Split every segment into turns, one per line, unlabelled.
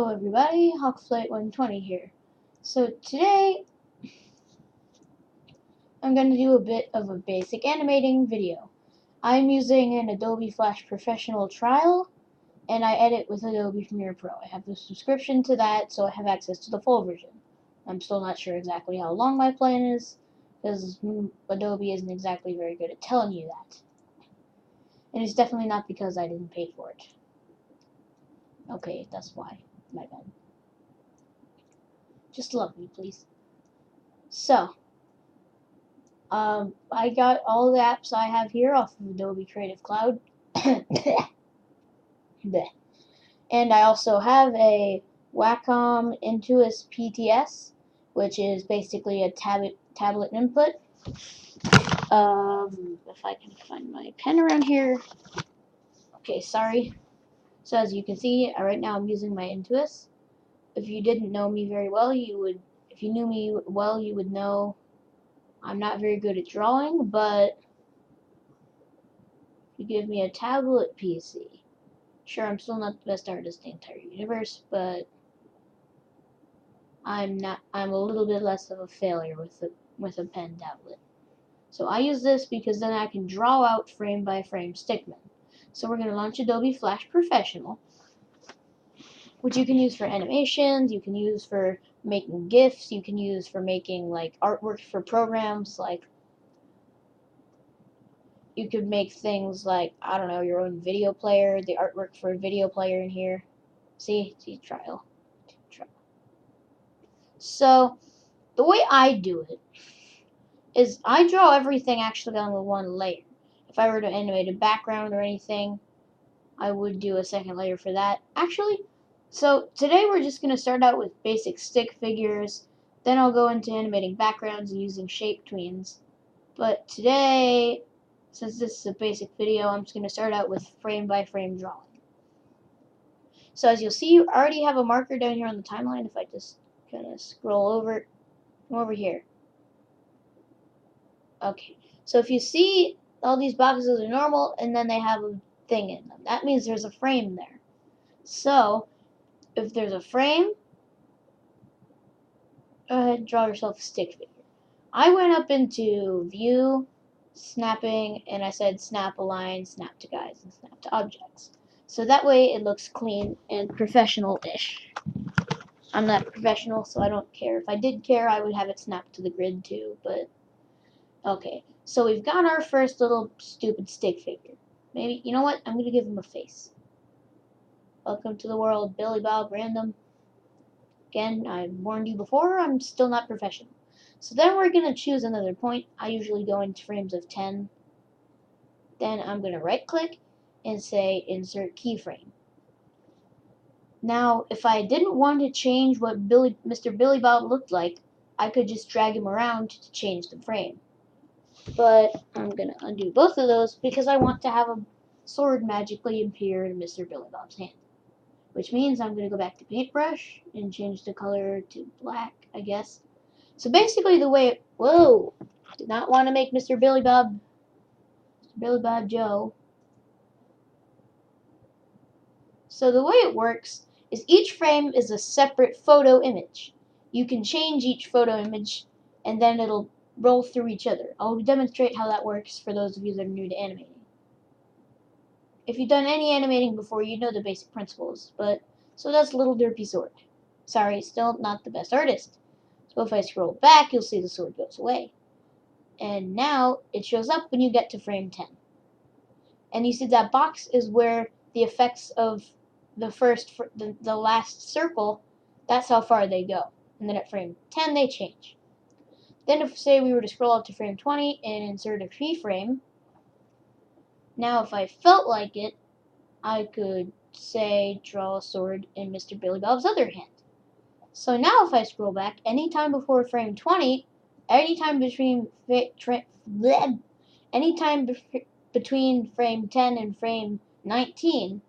Hello everybody, Hawkflight120 here. So today I'm going to do a bit of a basic animating video. I'm using an Adobe Flash Professional trial and I edit with Adobe Premiere Pro. I have a subscription to that, so I have access to the full version. I'm still not sure exactly how long my plan is because Adobe isn't exactly very good at telling you that. And it's definitely not because I didn't pay for it. Okay, that's why. My bad. Just love me, please. So, I got all the apps I have here off of Adobe Creative Cloud. And I also have a Wacom Intuos PTS, which is basically a tablet input. If I can find my pen around here. Okay, sorry. So as you can see, right now I'm using my Intuos. If you didn't know me very well, if you knew me well, you would know I'm not very good at drawing, but you give me a tablet PC. Sure, I'm still not the best artist in the entire universe, but I'm a little bit less of a failure with a pen tablet. So I use this because then I can draw out frame by frame stickmen. So we're going to launch Adobe Flash Professional, which you can use for animations, you can use for making GIFs, you can use for making like artwork for programs, like you could make things like, I don't know, your own video player, the artwork for a video player in here. See trial. So the way I do it is I draw everything actually on the one layer. If I were to animate a background or anything, I would do a second layer for that. Actually, so today we're just going to start out with basic stick figures, then I'll go into animating backgrounds and using shape tweens. But today, since this is a basic video, I'm just going to start out with frame by frame drawing. So as you'll see, you already have a marker down here on the timeline. If I just kind of scroll over, come over here. Okay, so if you see all these boxes are normal and then they have a thing in them, that means there's a frame there. So if there's a frame, go ahead and draw yourself a stick figure. I went up into view, snapping, and I said snap align, snap to guides, and snap to objects. So that way it looks clean and professional-ish. I'm not a professional, so I don't care. If I did care, I would have it snapped to the grid too, but okay. So we've got our first little stupid stick figure. Maybe, you know what? I'm going to give him a face. Welcome to the world, Billy Bob Random. Again, I warned you before, I'm still not professional. So then we're going to choose another point. I usually go into frames of 10. Then I'm going to right click and say insert keyframe. Now, if I didn't want to change what Mr. Billy Bob looked like, I could just drag him around to change the frame. But I'm going to undo both of those because I want to have a sword magically appear in Mr. Billy Bob's hand. Which means I'm going to go back to paintbrush and change the color to black, I guess. So basically the way it, whoa, did not want to make Mr. Billy Bob Joe. So the way it works is each frame is a separate photo image. You can change each photo image and then it'll roll through each other. I'll demonstrate how that works for those of you that are new to animating. If you've done any animating before, you know the basic principles, but so that's Little Derpy Sword. Sorry, still not the best artist. So if I scroll back, you'll see the sword goes away. And now it shows up when you get to frame 10. And you see that box is where the effects of the last circle, that's how far they go. And then at frame 10, they change. Then if, say, we were to scroll up to frame 20 and insert a keyframe, now if I felt like it, I could, say, draw a sword in Mr. Billy Bob's other hand. So now if I scroll back, anytime before frame 20, anytime between frame 10 and frame 19,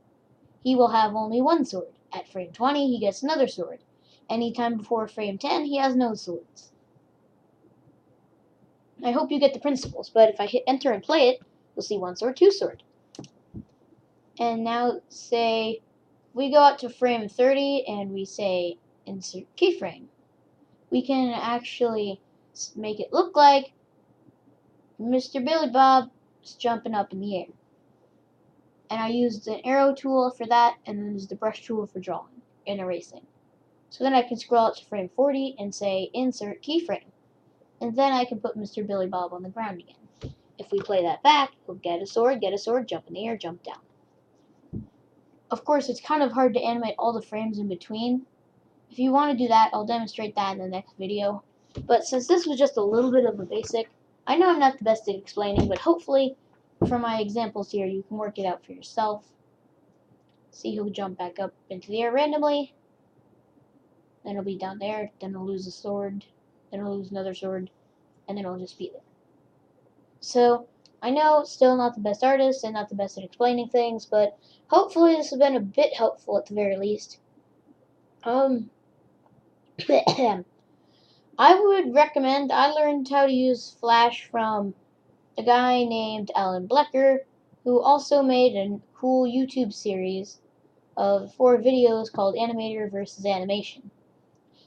he will have only one sword. At frame 20, he gets another sword. Anytime before frame 10, he has no swords. I hope you get the principles, but if I hit enter and play it, you'll see one sword, two sword. And now, say, If we go out to frame 30 and we say insert keyframe, we can actually make it look like Mr. Billy Bob is jumping up in the air. And I used an arrow tool for that, and then the brush tool for drawing and erasing. So then I can scroll out to frame 40 and say insert keyframe. And then I can put Mr. Billy Bob on the ground again. If we play that back, we'll get a sword, jump in the air, jump down. Of course, it's kind of hard to animate all the frames in between. If you want to do that, I'll demonstrate that in the next video. But since this was just a little bit of a basic, I know I'm not the best at explaining, but hopefully from my examples here you can work it out for yourself. See, he'll jump back up into the air randomly, then he'll be down there, then he'll lose a sword, then he'll lose another sword, and then he'll just be there. So, I know still not the best artist and not the best at explaining things, but hopefully this has been a bit helpful at the very least. I would recommend, I learned how to use Flash from a guy named Alan Blecker, who also made a cool YouTube series of 4 videos called Animator versus Animation.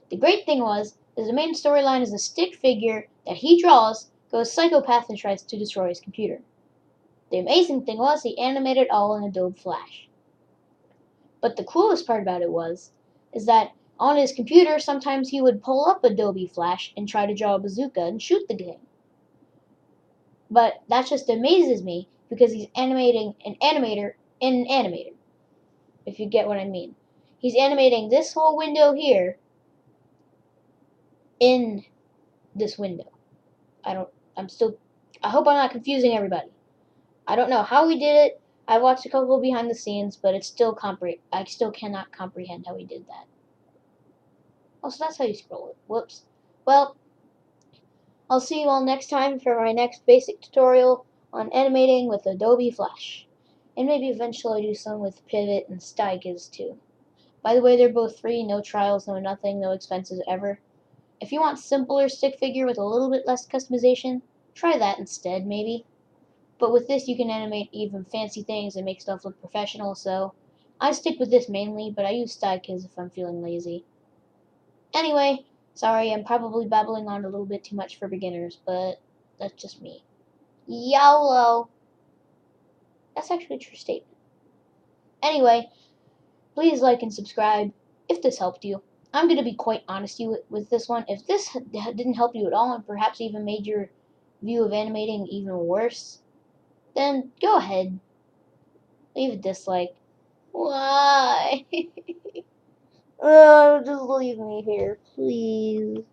The great thing is the main storyline is a stick figure that he draws goes psychopath and tries to destroy his computer. The amazing thing was he animated all in Adobe Flash. But the coolest part about it is that on his computer sometimes he would pull up Adobe Flash and try to draw a bazooka and shoot the thing. But that just amazes me because he's animating an animator in an animator, if you get what I mean. He's animating this whole window here in this window. I hope I'm not confusing everybody. I don't know how he did it. I watched a couple behind the scenes, but it's still I still cannot comprehend how he did that. Oh, so that's how you scroll it. Whoops. Well, I'll see you all next time for my next basic tutorial on animating with Adobe Flash. And maybe eventually I'll do some with Pivot and Stygiz too. By the way, they're both free, no trials, no nothing, no expenses ever. If you want simpler stick figure with a little bit less customization, try that instead, maybe. But with this you can animate even fancy things and make stuff look professional, so I stick with this mainly, but I use Stygiz if I'm feeling lazy. Anyway, sorry, I'm probably babbling on a little bit too much for beginners, but that's just me. YOLO! That's actually a true statement. Anyway, please like and subscribe if this helped you. I'm going to be quite honest with this one. If this didn't help you at all and perhaps even made your view of animating even worse, then go ahead. Leave a dislike. Why? Oh, just leave me here, please.